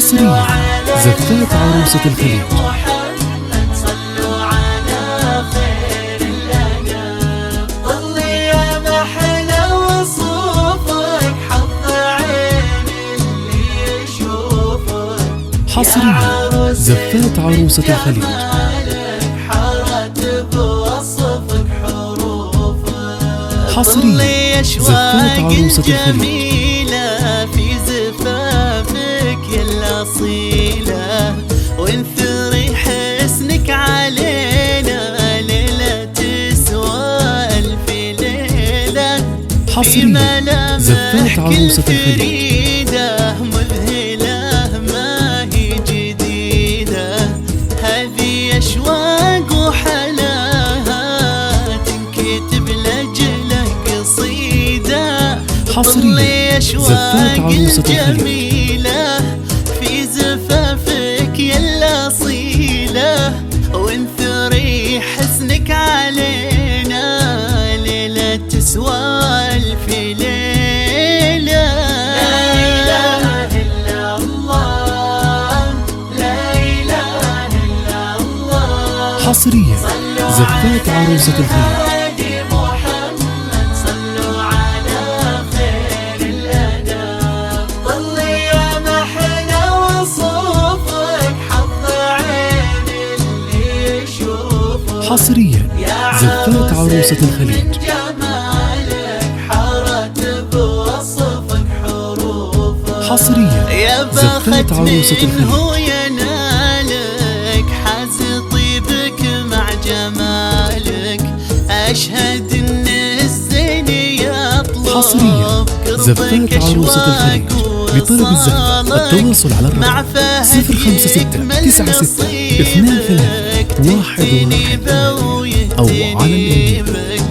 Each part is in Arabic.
حصريا زفات عروسة الخليج. صلوا على خير الأنام. ظلي يا محلى وصوفك، حظ عين اللي يشوفك. حصريا زفات عروسة الخليج. حصريا زفات عروسة الخليج. في زفافك يا الأصيلة، وانثري حسنك علينا، ليلة تسوى ألف ليلة. حصريا زفات عروسة الخليج. مذهلة ما هي جديدة، هذه أشواق وحلاها تنكتب لأجله قصيدة. حصريا زفات عروسة الخليج. في زفافك يا الأصيلة، وانثري حسنك علينا، ليلة تسوى ألف ليلة. لا إله إلا الله، لا إله إلا الله. حصريا زفات عروسة الخليج. حصريا زفات عروسة الخليج. حصريا زفات عروسة الخليج. ينالك حاز طيبك مع جمالك، أشهد إن الزين يطلب. حصريا زفات عروسة الخليج. لطلب الزفة التواصل على الرقم 056-96-23-111 أو على الإيميل.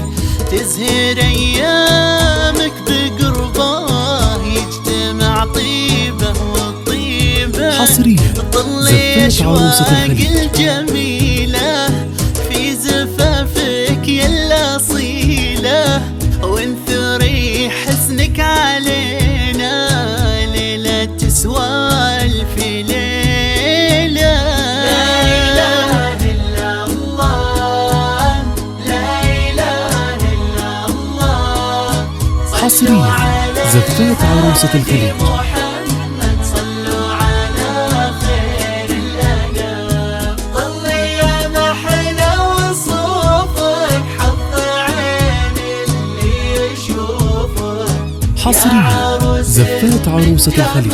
تزهر أيامك بقرباه، يجتمع طيبه والطيبة. حصريا زفات عروسة الخليج. الجميلة في زفافك يا الأصيلة، وانثري حسنك علينا، ليلة تسوى ألف ليلة. لا إله إلا الله، لا إله إلا الله. حصريا زفات عروسة الخليج. حصريا زفات عروسة الخليج.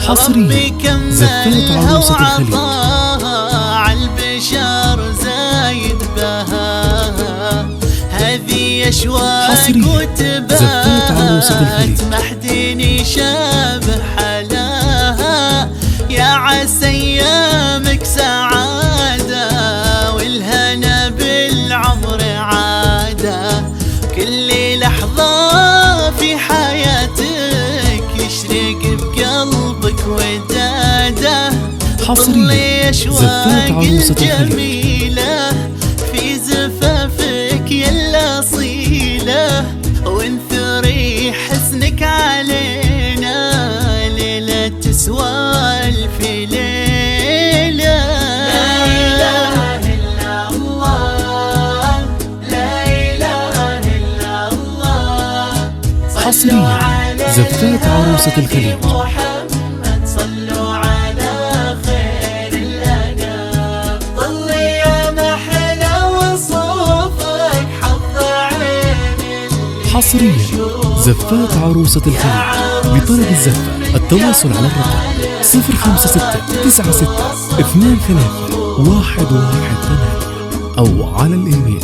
حصريا زفات عروسة الخليج. عالبشر زايد بهاها، هذه أشواق زفات عروسة الخليج. وتبات، محدين شابه حلاها. يا عسى أيامك سعادة، والهنا بالعمر عادة. كل لحظة في حياتك يشرق بقلبك ودادة. حصريا زفات عروسة الخليج. في زفافك يا الأصيلة، وانثري حسنك علينا، ليلة تسوى ألف ليلة. لا إله إلا الله، لا إله إلا الله. حصريا زفات عروسة الخليج. صلوا على خير الأنام. ظلي يا محلى وصوفك، حظ عين. حصريا زفات عروسة الخليج. لطلب الزفة التواصل على الرقم 056-96-23-118 أو على الإيميل